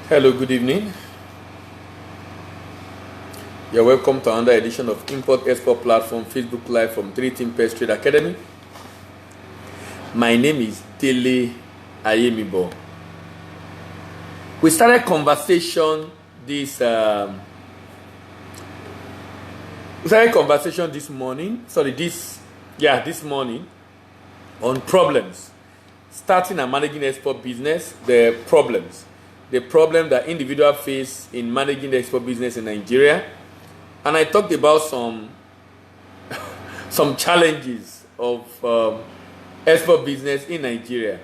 Hello, good evening. You're welcome to another edition of Import Export Platform Facebook Live from 3Team Pest Trade Academy. My name is Dele Ayemibo. We started conversation this morning. This morning on problems. Starting and managing export business, the problem that individuals face in managing the export business in Nigeria. And I talked about some challenges of export business in Nigeria.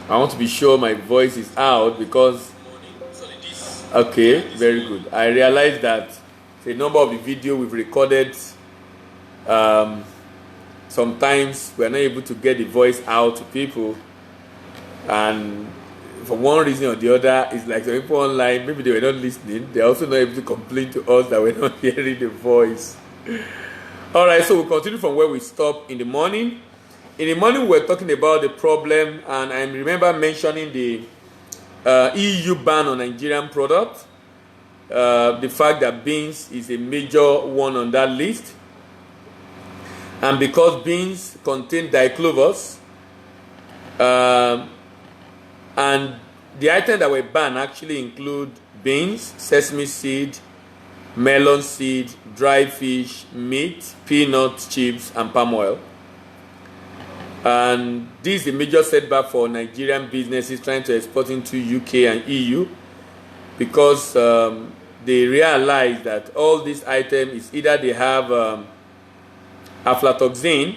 I want to be sure my voice is out because okay, very good. I realized that the number of the video we've recorded, sometimes we're not able to get the voice out to people, and for one reason or the other, it's like some people online, maybe they were not listening, they're also not able to complain to us that we're not hearing the voice. All right, so we'll continue from where we stopped in the morning. In the morning, we're talking about the problem, and I remember mentioning the EU ban on Nigerian products, the fact that beans is a major one on that list. And because beans contain diclovers, and the items that were banned actually include beans, sesame seed, melon seed, dried fish, meat, peanuts, chips, and palm oil. And this is a major setback for Nigerian businesses trying to export into UK and EU, because they realize that all these items is either they have aflatoxin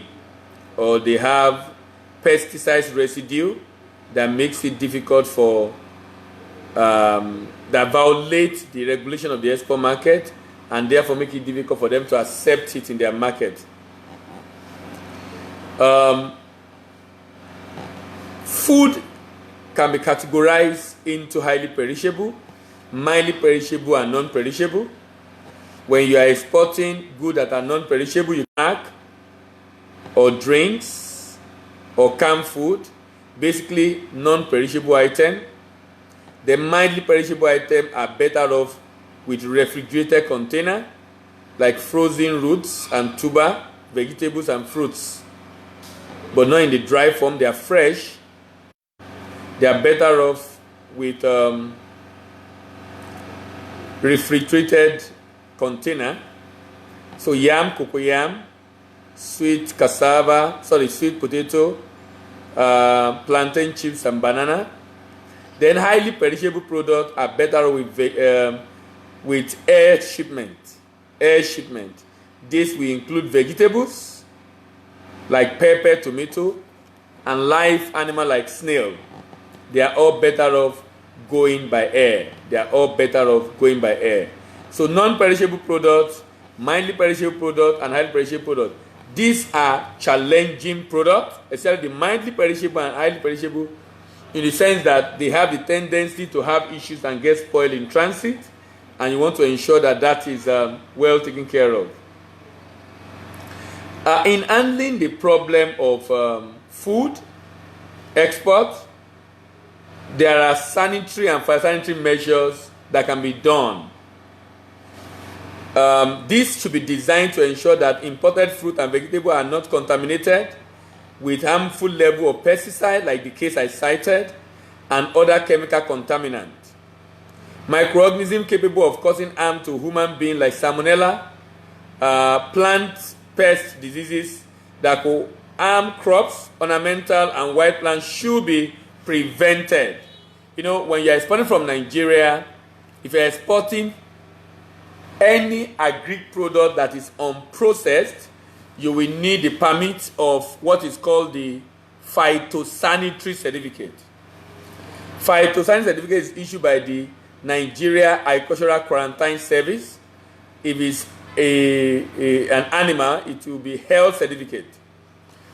or they have pesticide residue that makes it difficult for that violate the regulation of the export market, and therefore make it difficult for them to accept it in their market. Food can be categorized into highly perishable, mildly perishable, and non-perishable. When you are exporting goods that are non-perishable, you can or drinks or canned food, basically non-perishable item. The mildly perishable items are better off with refrigerated container, like frozen roots and tuber, vegetables and fruits, but not in the dry form. They are fresh. They are better off with refrigerated container. So yam, cocoyam, sweet potato, plantain chips and banana. Then highly perishable products are better with air shipment. This will include vegetables like pepper, tomato, and live animal like snail. They are all better off going by air. So non-perishable products, mildly perishable products, and highly perishable products. These are challenging products, especially the mildly perishable and highly perishable, in the sense that they have the tendency to have issues and get spoiled in transit, and you want to ensure that that is well taken care of. In handling the problem of food export, there are sanitary and phytosanitary measures that can be done. This should be designed to ensure that imported fruit and vegetables are not contaminated with harmful level of pesticide, like the case I cited, and other chemical contaminants. Microorganisms capable of causing harm to human beings, like salmonella, plant pest diseases that could harm crops, ornamental and wild plants, should be prevented. You know, when you're exporting from Nigeria, if you're exporting any agri product that is unprocessed, you will need the permit of what is called the phytosanitary certificate. Phytosanitary certificate is issued by the Nigeria Agricultural Quarantine Service. If it's an animal, it will be health certificate.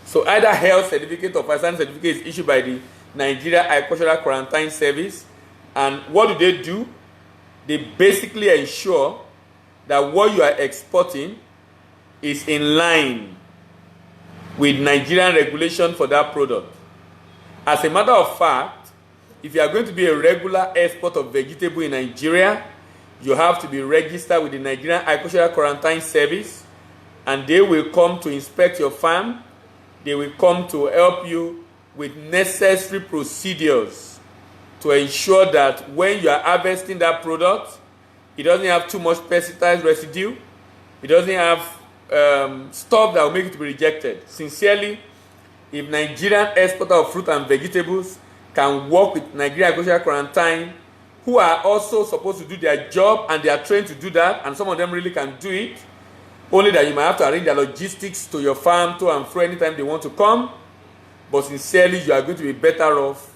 So either health certificate or phytosanitary certificate is issued by the Nigeria Agricultural Quarantine Service. And what do? They basically ensure that what you are exporting is in line with Nigerian regulation for that product. As a matter of fact, if you are going to be a regular export of vegetable in Nigeria, you have to be registered with the Nigerian Agricultural Quarantine Service, and they will come to inspect your farm. They will come to help you with necessary procedures to ensure that when you are harvesting that product, it doesn't have too much pesticide residue. It doesn't have stuff that will make it to be rejected. Sincerely, if Nigerian exporter of fruit and vegetables can work with Nigerian Agricultural Quarantine, who are also supposed to do their job and they are trained to do that, and some of them really can do it, only that you might have to arrange their logistics to your farm to and fro anytime they want to come. But sincerely, you are going to be better off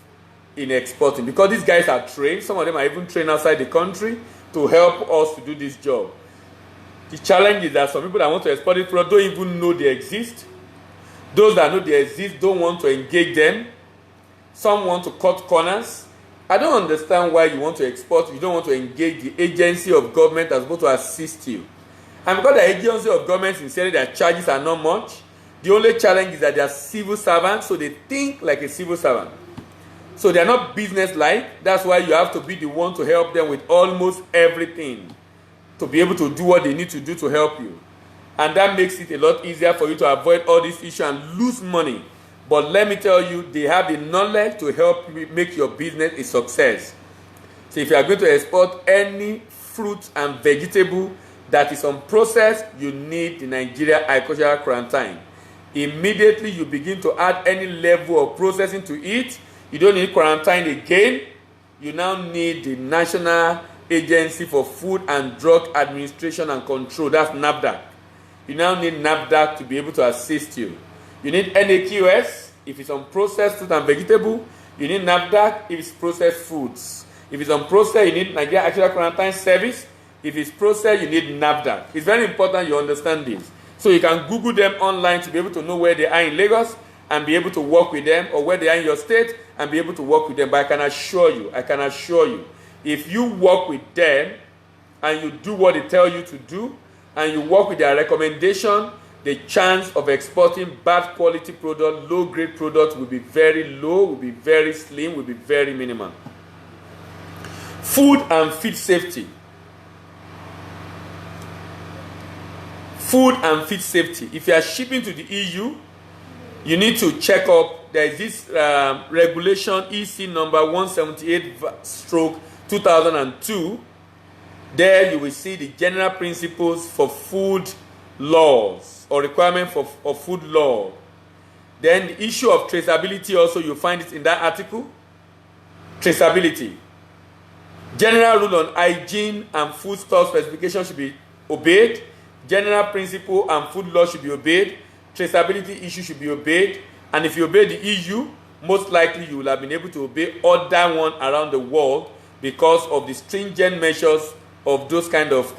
in exporting, because these guys are trained. Some of them are even trained outside the country to help us to do this job. The challenge is that some people that want to export it don't even know they exist. Those that know they exist don't want to engage them. Some want to cut corners. I don't understand why you want to export. You don't want to engage the agency of government that's supposed to assist you. And because the agency of government, sincerely, their charges are not much. The only challenge is that they are civil servants, so they think like a civil servant. So they are not business-like. That's why you have to be the one to help them with almost everything to be able to do what they need to do to help you. And that makes it a lot easier for you to avoid all these issues and lose money. But let me tell you, they have the knowledge to help you make your business a success. So if you are going to export any fruit and vegetable that is unprocessed, you need the Nigeria Agricultural Quarantine. Immediately you begin to add any level of processing to it, you don't need quarantine again. You now need the National Agency for Food and Drug Administration and Control, that's NAFDAC. You now need NAFDAC to be able to assist you. You need NAQS if it's unprocessed fruit and vegetable. You need NAFDAC if it's processed foods. If it's unprocessed, you need Nigeria Agricultural Quarantine Service. If it's processed, you need NAFDAC. It's very important you understand this. So you can Google them online to be able to know where they are in Lagos and be able to work with them, or where they are in your state and be able to work with them. But I can assure you, if you work with them and you do what they tell you to do and you work with their recommendation, the chance of exporting bad quality product, low grade product will be very low, will be very slim, will be very minimal. Food and feed safety. Food and feed safety. If you are shipping to the EU, you need to check up. There is this regulation EC number 178/2002. There you will see the general principles for food laws, or requirement for food law. Then the issue of traceability also, you find it in that article. Traceability. General rule on hygiene and food store specification should be obeyed. General principle and food law should be obeyed. Traceability issue should be obeyed. And if you obey the EU, most likely you will have been able to obey other one around the world because of the stringent measures of those kind of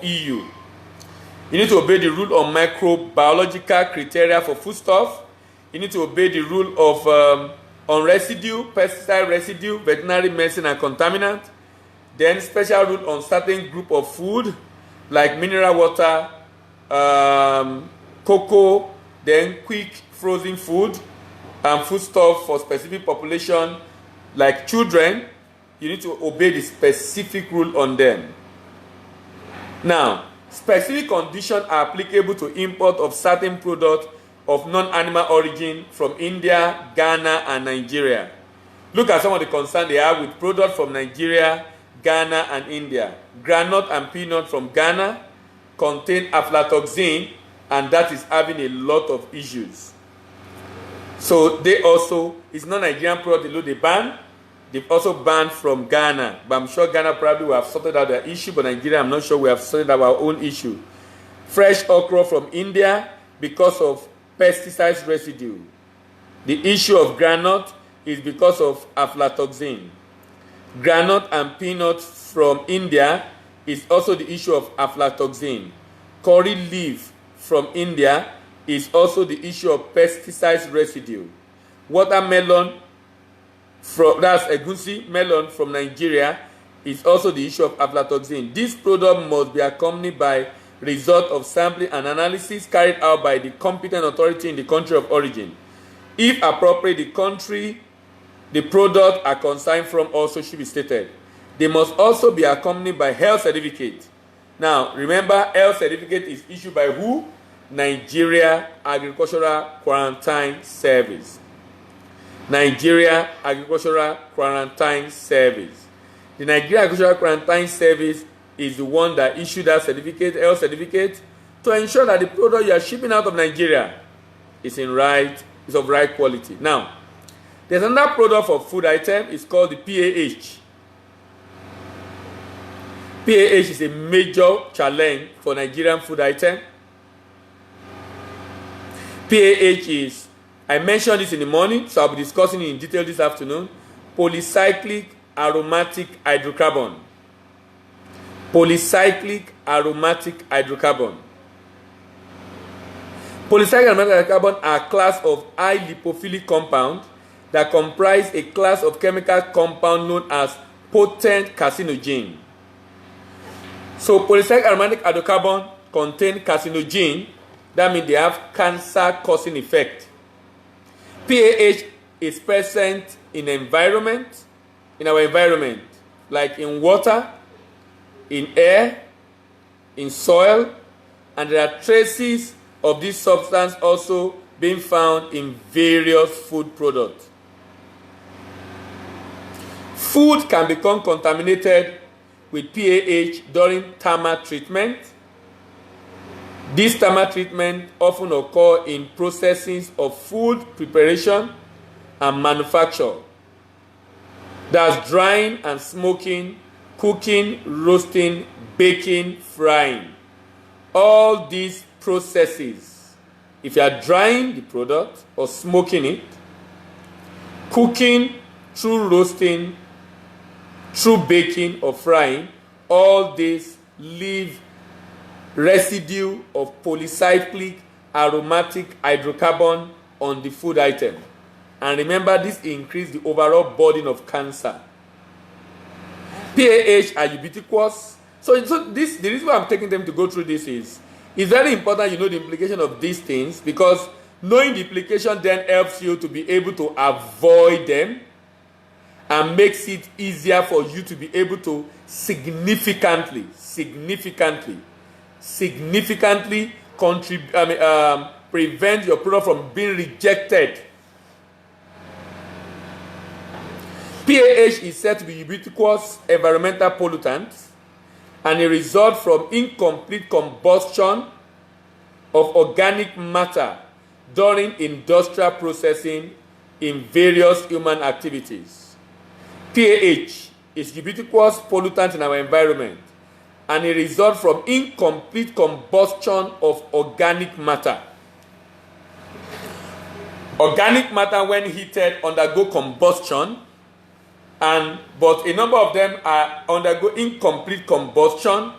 EU. You need to obey the rule on microbiological criteria for foodstuff. You need to obey the rule of on residue, pesticide residue, veterinary medicine and contaminant. Then special rule on certain group of food like mineral water, cocoa, then quick frozen food and foodstuff for specific population like children. You need to obey the specific rule on them. Now, specific conditions are applicable to import of certain products of non-animal origin from India, Ghana, and Nigeria. Look at some of the concerns they have with products from Nigeria, Ghana, and India. Groundnut and peanut from Ghana contain aflatoxin, and that is having a lot of issues. So they also, it's not Nigerian product they ban. They've also banned from Ghana, but I'm sure Ghana probably will have sorted out their issue, but Nigeria, I'm not sure we have sorted out our own issue. Fresh okra from India because of pesticides residue. The issue of groundnut is because of aflatoxin. Groundnut and peanut from India is also the issue of aflatoxin. Curry leaf from India is also the issue of pesticides residue. Watermelon, that's egusi melon from Nigeria, is also the issue of aflatoxin. This product must be accompanied by result of sampling and analysis carried out by the competent authority in the country of origin. If appropriate, the country the product are consigned from also should be stated. They must also be accompanied by health certificate. Now, remember, health certificate is issued by who? Nigeria Agricultural Quarantine Service. Nigeria Agricultural Quarantine Service. The Nigeria Agricultural Quarantine Service is the one that issued that certificate, health certificate, to ensure that the product you are shipping out of Nigeria is of right quality. Now, there's another product for food item. It's called the PAH. PAH is a major challenge for Nigerian food item. PAH is, I mentioned this in the morning, so I'll be discussing it in detail this afternoon. Polycyclic aromatic hydrocarbon. Polycyclic aromatic hydrocarbon. Polycyclic aromatic hydrocarbon are a class of high lipophilic compound that comprise a class of chemical compound known as potent carcinogen. So polycyclic aromatic hydrocarbon contain carcinogen. That means they have cancer-causing effect. PAH is present in our environment, like in water, in air, in soil, and there are traces of this substance also being found in various food products. Food can become contaminated with PAH during thermal treatment. This thermal treatment often occur in processes of food preparation and manufacture. That's drying and smoking, cooking, roasting, baking, frying. All these processes, if you are drying the product or smoking it, cooking, through roasting, through baking or frying, all these leave residue of polycyclic aromatic hydrocarbon on the food item. And remember, this increases the overall burden of cancer. PAH are ubiquitous. So the reason why I'm taking them to go through this is, it's very important you know the implication of these things, because knowing the implication then helps you to be able to avoid them and makes it easier for you to be able to significantly prevent your product from being rejected. PAH is said to be ubiquitous environmental pollutant and a result from incomplete combustion of organic matter during industrial processing in various human activities. PAH is ubiquitous pollutant in our environment and a result from incomplete combustion of organic matter. Organic matter, when heated, undergo combustion, but a number of them undergo incomplete combustion,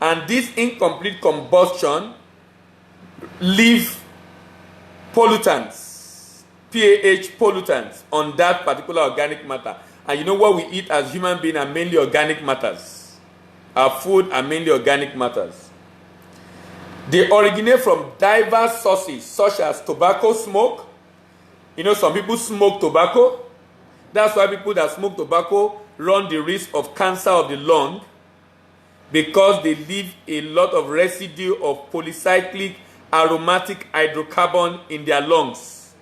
and this incomplete combustion leave pollutants, PAH pollutants, on that particular organic matter. And you know what we eat as human beings are mainly organic matters. Our food are mainly organic matters. They originate from diverse sources, such as tobacco smoke. You know, some people smoke tobacco. That's why people that smoke tobacco run the risk of cancer of the lung, because they leave a lot of residue of polycyclic aromatic hydrocarbon in their lungs.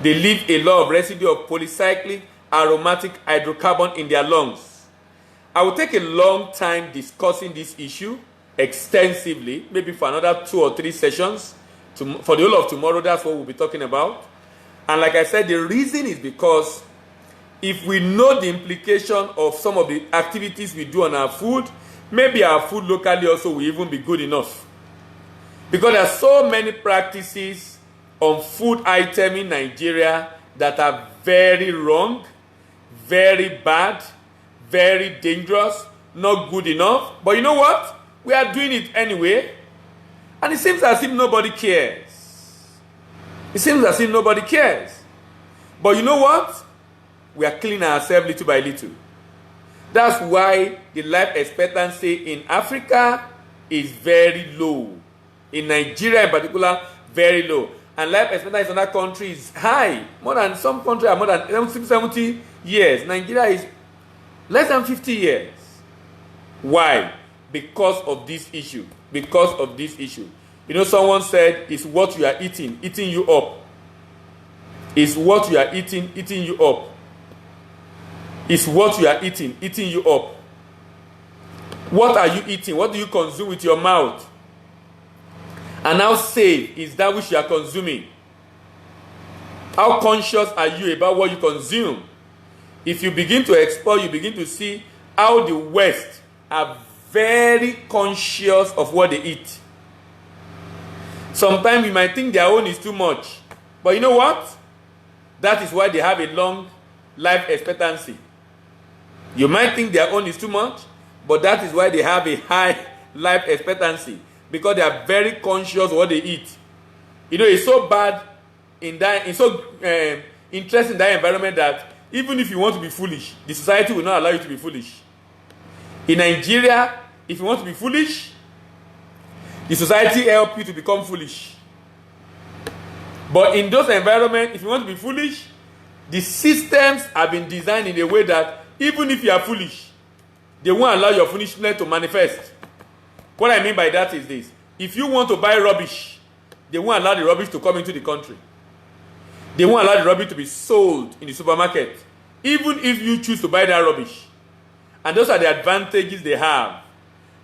They leave a lot of residue of polycyclic aromatic hydrocarbon in their lungs. I will take a long time discussing this issue extensively, maybe for another 2 or 3 sessions. For the whole of tomorrow, that's what we'll be talking about. And like I said, the reason is because if we know the implication of some of the activities we do on our food, maybe our food locally also will even be good enough. Because there are so many practices on food item in Nigeria that are very wrong, very bad, very dangerous, not good enough. But you know what? We are doing it anyway. And it seems as if nobody cares. It seems as if nobody cares. But you know what? We are killing ourselves little by little. That's why the life expectancy in Africa is very low. In Nigeria in particular, very low. and life expectancy in other countries is high. More than some countries are more than 70 years. Nigeria is less than 50 years. Why? Because of this issue. Because of this issue. You know, someone said, it's what you are eating you up. It's what you are eating you up. It's what you are eating you up. What are you eating? What do you consume with your mouth? And how safe is that which you are consuming? How conscious are you about what you consume? If you begin to explore, you begin to see how the West are very conscious of what they eat. Sometimes you might think their own is too much. But you know what? That is why they have a long life expectancy. You might think their own is too much, but that is why they have a high life expectancy. Because they are very conscious of what they eat. You know, it's so bad in that, it's so interesting in that environment that even if you want to be foolish, the society will not allow you to be foolish. In Nigeria, if you want to be foolish, the society help you to become foolish. But in those environments, if you want to be foolish, the systems have been designed in a way that even if you are foolish, they won't allow your foolishness to manifest. What I mean by that is this. If you want to buy rubbish, they won't allow the rubbish to come into the country. They won't allow the rubbish to be sold in the supermarket, even if you choose to buy that rubbish. And those are the advantages they have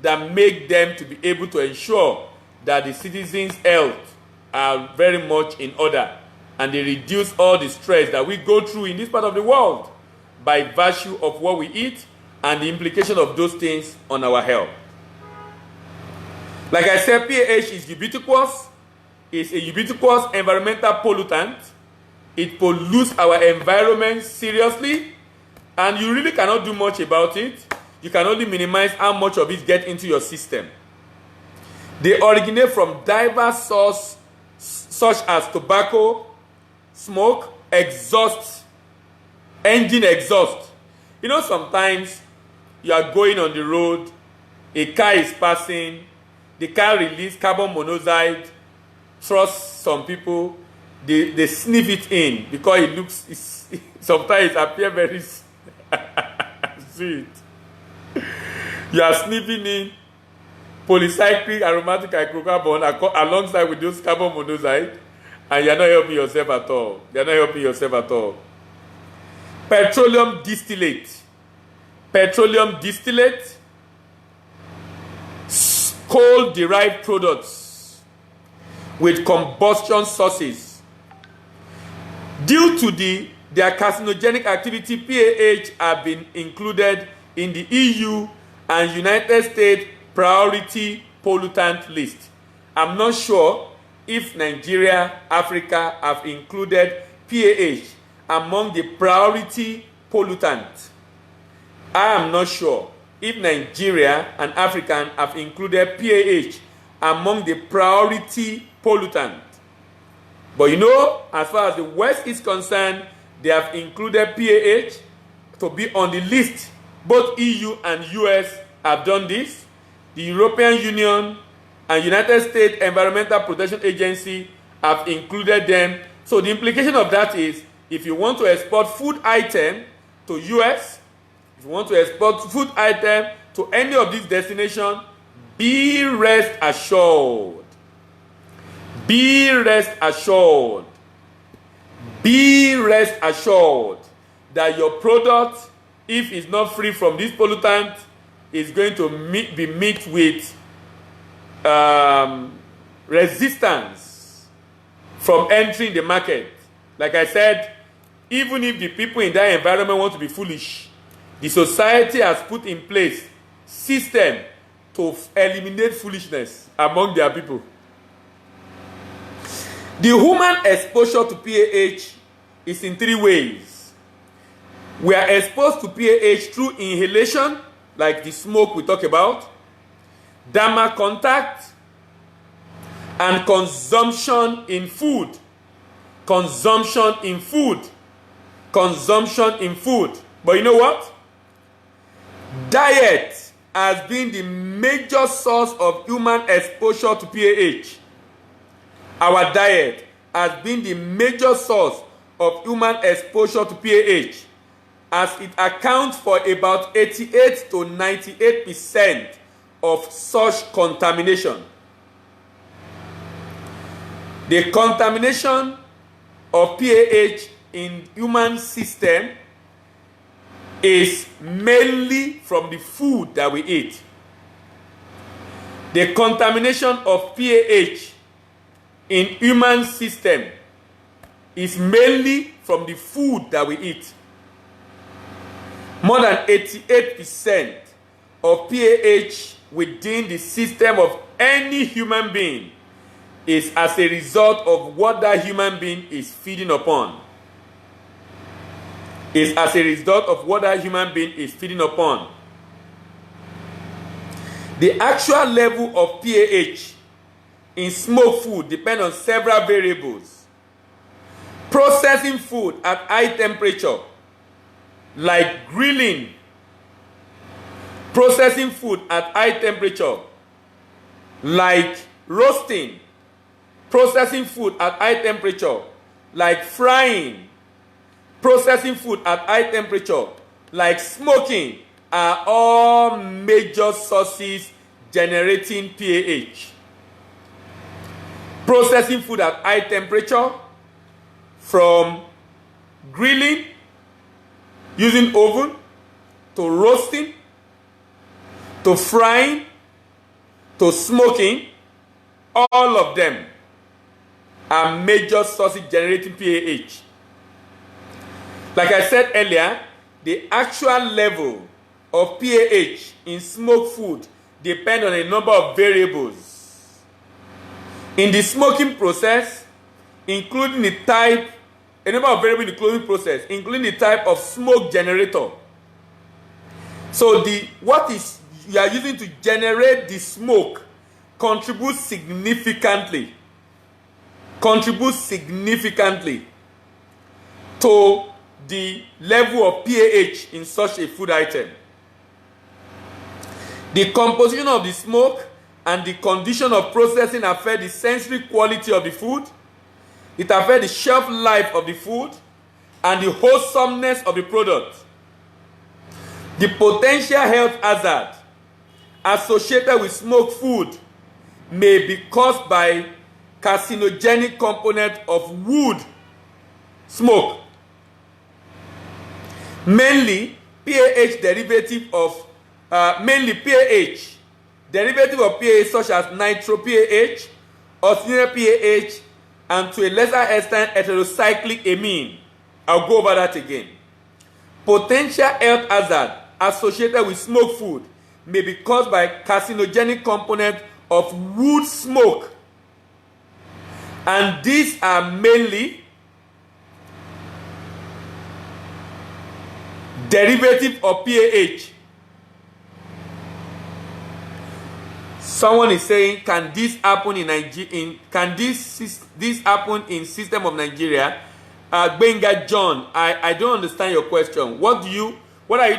that make them to be able to ensure that the citizens' health are very much in order, and they reduce all the stress that we go through in this part of the world by virtue of what we eat and the implication of those things on our health. Like I said, PAH is ubiquitous. It's a ubiquitous environmental pollutant. It pollutes our environment seriously, and you really cannot do much about it. You can only minimize how much of it gets into your system. They originate from diverse sources such as tobacco, smoke, exhaust, engine exhaust. You know, sometimes you are going on the road, a car is passing, the car releases carbon monoxide, trust some people, they sniff it in because it looks, sometimes it appears very sweet. You are sniffing in polycyclic aromatic hydrocarbon alongside with those carbon monoxide, and you are not helping yourself at all. You are not helping yourself at all. Petroleum distillate. Petroleum distillate, coal-derived products with combustion sources. Due to their carcinogenic activity, PAH have been included in the EU and United States priority pollutant list. I'm not sure if Nigeria, Africa have included PAH among the priority pollutants. I am not sure if Nigeria and Africa have included PAH among the priority pollutants. But you know, as far as the West is concerned, they have included PAH to be on the list. Both EU and US have done this. The European Union and United States Environmental Protection Agency have included them. So the implication of that is, if you want to export food item to US, if you want to export food item to any of these destinations, be rest assured. Be rest assured. Be rest assured that your product, if it's not free from this pollutant, is going to be met with resistance from entering the market. Like I said, even if the people in that environment want to be foolish, the society has put in place system to eliminate foolishness among their people. The human exposure to PAH is in 3 ways. We are exposed to PAH through inhalation, like the smoke we talk about, dermal contact, and consumption in food. Consumption in food. Consumption in food. But you know what? Diet has been the major source of human exposure to PAH. Our diet as being the major source of human exposure to PAH, as it accounts for about 88 to 98% of such contamination. The contamination of PAH in human system is mainly from the food that we eat. The contamination of PAH in human system is mainly from the food that we eat. More than 88% of PAH within the system of any human being is as a result of what that human being is feeding upon. Is as a result of what that human being is feeding upon. The actual level of PAH in smoked food depends on several variables. Processing food at high temperature, like grilling, processing food at high temperature, like roasting, processing food at high temperature, like frying, processing food at high temperature, like smoking, are all major sources generating PAH. Processing food at high temperature, from grilling, using oven, to roasting, to frying, to smoking, all of them are major sources generating PAH. Like I said earlier, the actual level of PAH in smoked food depends on a number of variables. In the smoking process, including the type, a number of variables in the closing process, including the type of smoke generator. So what is you are using to generate the smoke contributes significantly to the level of PAH in such a food item. The composition of the smoke and the condition of processing affect the sensory quality of the food. It affects the shelf life of the food and the wholesomeness of the product. The potential health hazard associated with smoked food may be caused by carcinogenic component of wood smoke. Mainly PAH derivative of PAH such as nitro PAH, oxygenated PAH, and to a lesser extent heterocyclic amine. I'll go over that again. Potential health hazard associated with smoked food may be caused by carcinogenic component of wood smoke, and these are mainly derivative of PAH. Someone is saying, can this happen in Nigeria? Can this happen in system of Nigeria? Benga John, I don't understand your question. What are you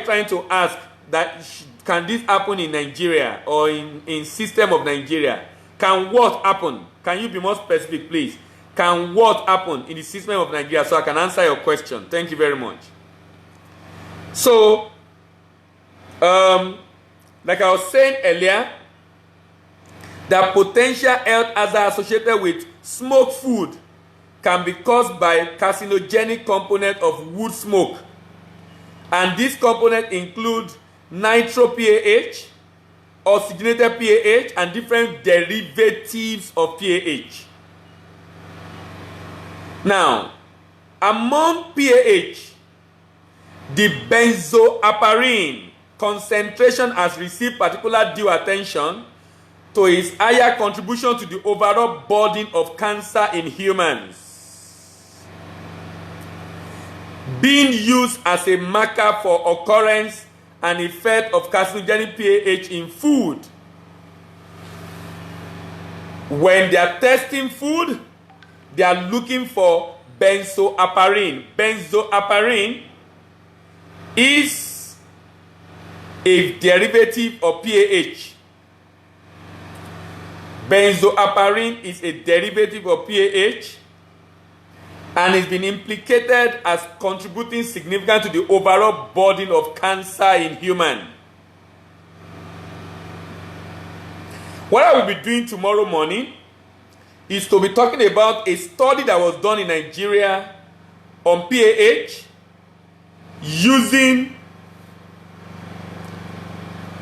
trying to ask? That can this happen in Nigeria or in system of Nigeria? Can what happen? Can you be more specific, please? Can what happen in the system of Nigeria, so I can answer your question? Thank you very much. So, like I was saying earlier, the potential health hazard associated with smoked food can be caused by carcinogenic component of wood smoke. And these components include nitro PAH, oxygenated PAH, and different derivatives of PAH. Now, among PAH, the benzoaparin concentration has received particular due attention to its higher contribution to the overall burden of cancer in humans, being used as a marker for occurrence and effect of carcinogenic PAH in food. When they are testing food, they are looking for benzoaparin. Benzoaparin is a derivative of PAH. Benzoaparin is a derivative of PAH, and it's been implicated as contributing significantly to the overall burden of cancer in humans. What I will be doing tomorrow morning is to be talking about a study that was done in Nigeria on PAH using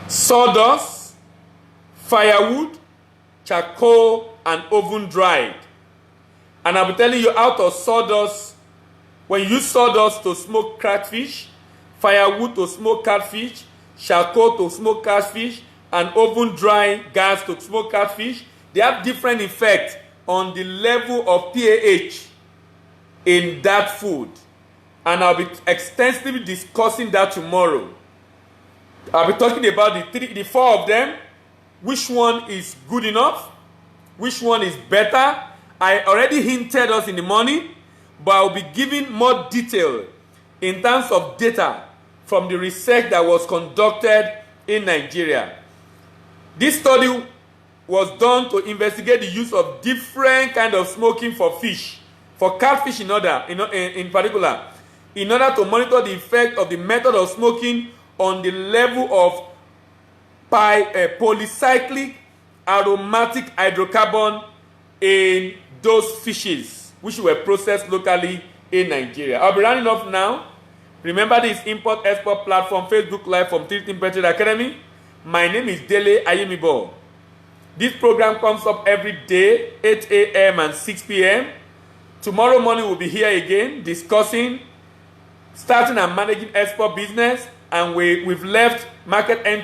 sawdust, firewood, charcoal, and oven dried. And I'll be telling you out of sawdust, when you use sawdust to smoke catfish, firewood to smoke catfish, charcoal to smoke catfish, and oven dry gas to smoke catfish, they have different effects on the level of PAH in that food. And I'll be extensively discussing that tomorrow. I'll be talking about the four of them, which one is good enough, which one is better. I already hinted us in the morning, but I'll be giving more detail in terms of data from the research that was conducted in Nigeria. This study was done to investigate the use of different kinds of smoking for fish, for catfish in particular, in order to monitor the effect of the method of smoking on the level of polycyclic aromatic hydrocarbon in those fishes which were processed locally in Nigeria. I'll be running off now. Remember this import-export platform, Facebook Live from 3 Trade Academy. My name is Dele Ayemibo. This program comes up every day, 8 a.m. and 6 p.m. Tomorrow morning we'll be here again discussing starting and managing export business, and we've left market entry